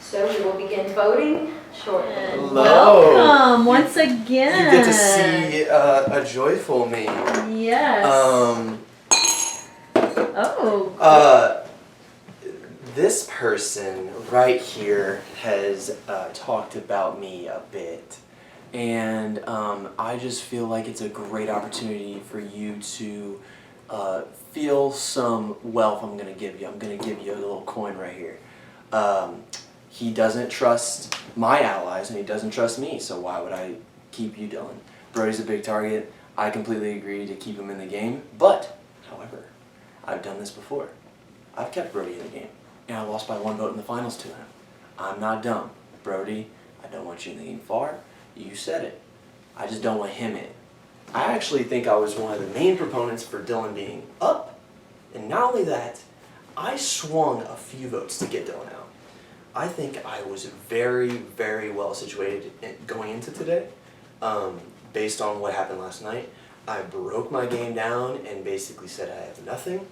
So we will begin voting shortly. Hello. Welcome once again. You get to see a joyful me. Yes. This person right here has talked about me a bit, and I just feel like it's a great opportunity for you to feel some wealth. I'm gonna give you a little coin right here. He doesn't trust my allies, and he doesn't trust me, so why would I keep you, Dylan? Brody's a big target. I completely agree to keep him in the game, but, however, I've done this before. I've kept Brody in the game, and I lost by 1 vote in the finals to him. I'm not dumb. Brody, I don't want you in the game far. You said it. I just don't want him in. I actually think I was one of the main proponents for Dylan being up, and not only that, I swung a few votes to get Dylan out. I think I was very, very well situated going into today. Based on what happened last night, I broke my game down and basically said I have nothing,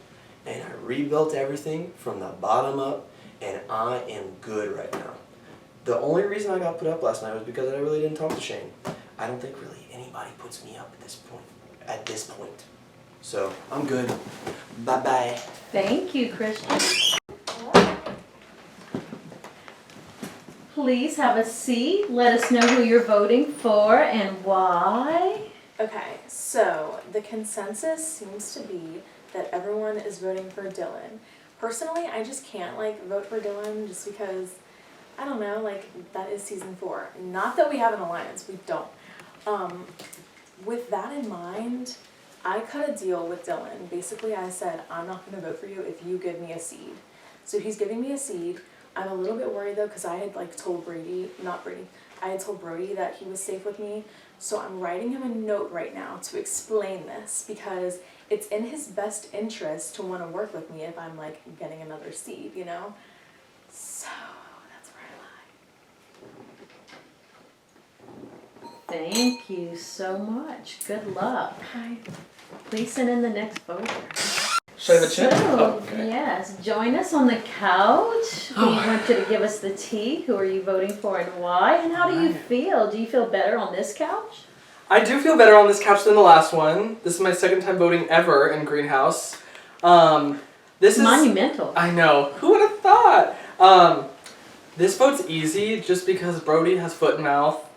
and I rebuilt everything from the bottom up, and I am good right now. The only reason I got put up last night was because I really didn't talk to Shane. I don't think really anybody puts me up at this point. So, I'm good. Bye-bye. Thank you, Christian. Please have a seat. Let us know who you're voting for and why. Okay, so the consensus seems to be that everyone is voting for Dylan. Personally, I just can't vote for Dylan just because, I don't know, that is season 4. Not that we have an alliance, we don't. With that in mind, I cut a deal with Dylan. Basically, I said, I'm not going to vote for you if you give me a seed. So he's giving me a seed. I'm a little bit worried though because I had told Brody that he was safe with me. So I'm writing him a note right now to explain this because it's in his best interest to want to work with me if I'm like getting another seed, you know? So that's where I lie. Thank you so much. Good luck. Please send in the next voter. Should I have a chip? So, yes, join us on the couch. We want you to give us the tea. Who are you voting for and why? And how do you feel? Do you feel better on this couch? I do feel better on this couch than the last one. This is my second time voting ever in Greenhouse. This is monumental. I know. Who would have thought? This vote's easy just because Brody has foot and mouth.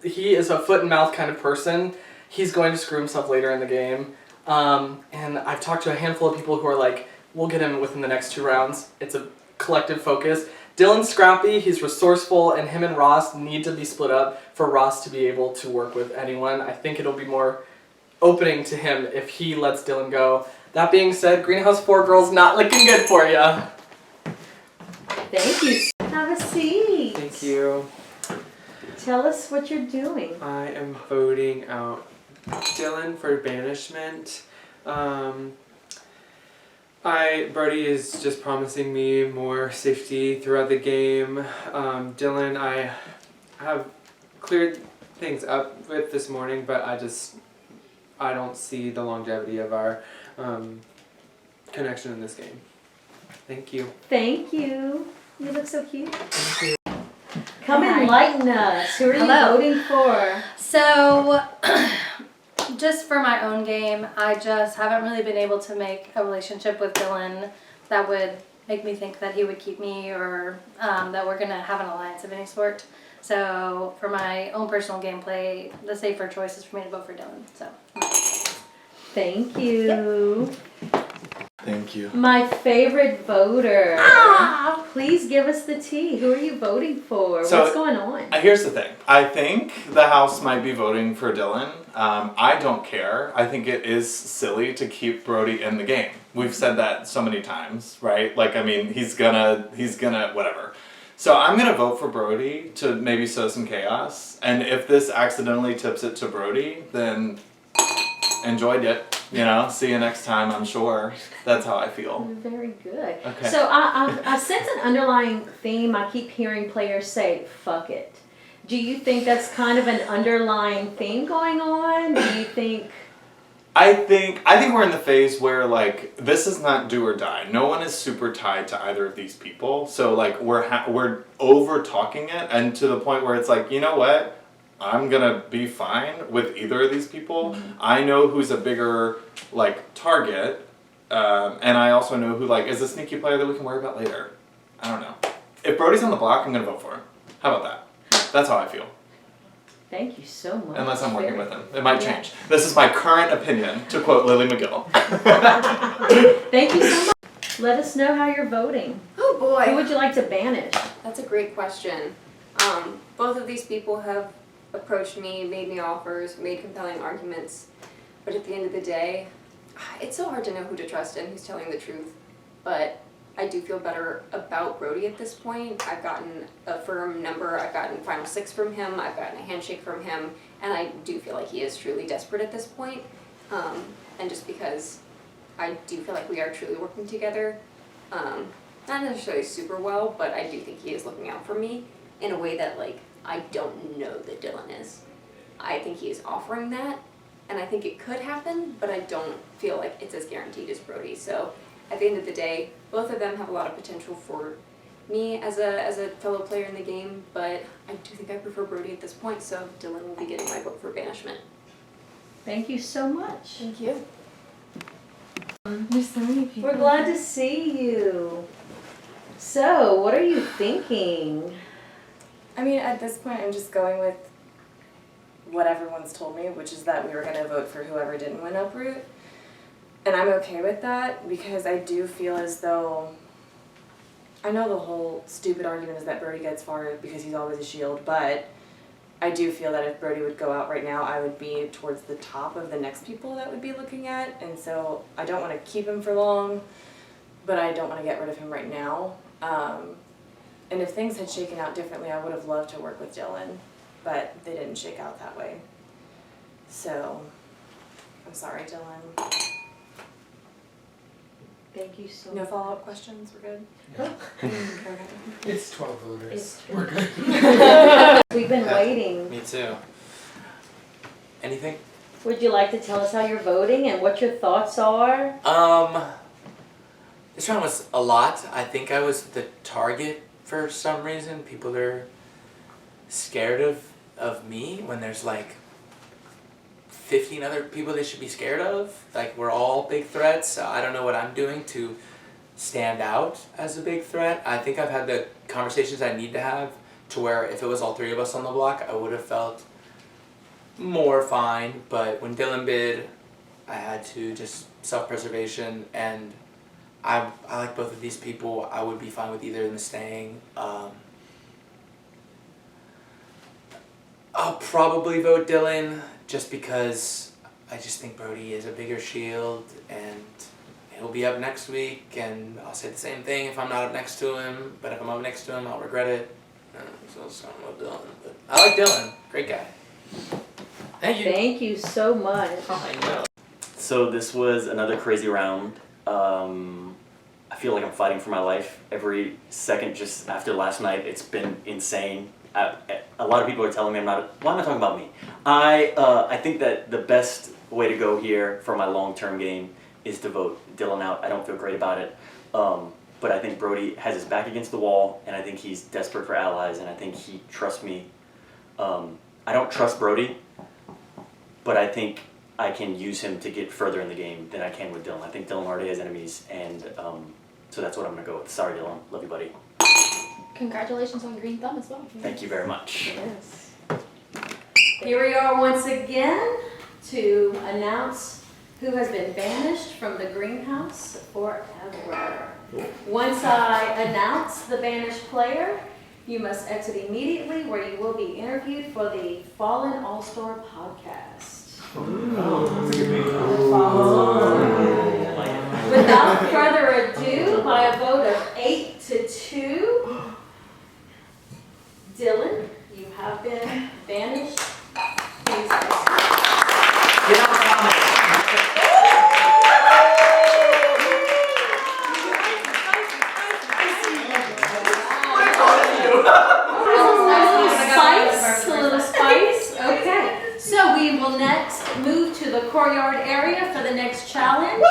He is a foot and mouth kind of person. He's going to screw himself later in the game. And I've talked to a handful of people who are like, we'll get him within the next 2 rounds. It's a collective focus. Dylan's scrappy, he's resourceful, and him and Ross need to be split up for Ross to be able to work with anyone. I think it'll be more opening to him if he lets Dylan go. That being said, Greenhouse 4 girls not looking good for ya. Thank you. Have a seat. Thank you. Tell us what you're doing. I am voting out Dylan for banishment. Brody is just promising me more safety throughout the game. Dylan, I have cleared things up with this morning, but I don't see the longevity of our connection in this game. Thank you. Thank you. You look so cute. Thank you. Come enlighten us. Who are you voting for? So, just for my own game, I just haven't really been able to make a relationship with Dylan that would make me think that he would keep me or that we're going to have an alliance of any sort. So, for my own personal gameplay, the safer choice is for me to vote for Dylan. So, Thank you. Thank you. My favorite voter. Please give us the tea. Who are you voting for? So, What's going on? Here's the thing. I think the House might be voting for Dylan. I don't care. I think it is silly to keep Brody in the game. We've said that so many times, right? Like, I mean, he's gonna, whatever. So I'm gonna vote for Brody to maybe sow some chaos. And if this accidentally tips it to Brody, then enjoyed it. You know, see you next time, I'm sure. That's how I feel. Very good. Okay. So I sense an underlying theme. I keep hearing players say, fuck it. Do you think that's kind of an underlying theme going on? Do you think... I think we're in the phase where, like, this is not do or die. No one is super tied to either of these people. So, like, we're over-talking it, and to the point where it's like, you know what? I'm gonna be fine with either of these people. Mm-hmm. I know who's a bigger, like, target, and I also know who, like, is a sneaky player that we can worry about later. I don't know. If Brody's on the block, I'm gonna vote for him. How about that? That's how I feel. Thank you so much. Unless I'm working with him. It might change. This is my current opinion, to quote Lily McGill. Thank you so much. Let us know how you're voting. Oh boy. Who would you like to banish? That's a great question. Both of these people have approached me, made me offers, made compelling arguments, but at the end of the day, it's so hard to know who to trust and who's telling the truth. But I do feel better about Brody at this point. I've gotten a firm number, I've gotten final 6 from him, I've gotten a handshake from him, and I do feel like he is truly desperate at this point. And just because I do feel like we are truly working together, not necessarily super well, but I do think he is looking out for me in a way that, like, I don't know that Dylan is. I think he is offering that, and I think it could happen, but I don't feel like it's as guaranteed as Brody. So at the end of the day, both of them have a lot of potential for me as a fellow player in the game, but I do think I prefer Brody at this point, so Dylan will be getting my vote for banishment. Thank you so much. Thank you. There's so many people. We're glad to see you. So, what are you thinking? I mean, at this point, I'm just going with what everyone's told me, which is that we were going to vote for whoever didn't win Uproot. And I'm okay with that because I do feel as though, I know the whole stupid argument is that Brody gets far because he's always a shield, but I do feel that if Brody would go out right now, I would be towards the top of the next people that would be looking at. And so I don't want to keep him for long, but I don't want to get rid of him right now. And if things had shaken out differently, I would have loved to work with Dylan, but they didn't shake out that way. So, I'm sorry, Dylan. Thank you so No much. follow-up questions, we're good? It's 12 voters. It's We're good. We've been waiting. Me too. Anything? Would you like to tell us how you're voting and what your thoughts are? This round was a lot. I think I was the target for some reason. People are scared of me when there's like 15 other people they should be scared of. Like, we're all big threats. So I don't know what I'm doing to stand out as a big threat. I think I've had the conversations I need to have to where if it was all three of us on the block, I would have felt more fine. But when Dylan bid, I had to just self-preservation, and I like both of these people. I would be fine with either of them staying. I'll probably vote Dylan just because I just think Brody is a bigger shield, and he'll be up next week, and I'll say the same thing if I'm not up next to him, but if I'm up next to him, I'll regret it. So I'm going to Dylan. But I like Dylan. Great guy. Thank you. Thank you so much. I know. So this was another crazy round. I feel like I'm fighting for my life every second. Just after last night, it's been insane. A lot of people are telling me I'm not. Why am I talking about me? I think that the best way to go here for my long-term game is to vote Dylan out. I don't feel great about it, but I think Brody has his back against the wall, and I think he's desperate for allies, and I think he trusts me. I don't trust Brody, but I think I can use him to get further in the game than I can with Dylan. I think Dylan already has enemies, and so that's what I'm going to go with. Sorry, Dylan. Love you, buddy. Congratulations on Green Thumb as well. Thank you very much. Yes. Here we are once again to announce who has been banished from the greenhouse forever. Once I announce the banished player, you must exit immediately, where you will be interviewed for the Fallen All-Star podcast. Without further ado, by a vote of 8-2, Dylan, you have been banished. Please a little spice. Okay. So we will next move to the courtyard area for the next challenge.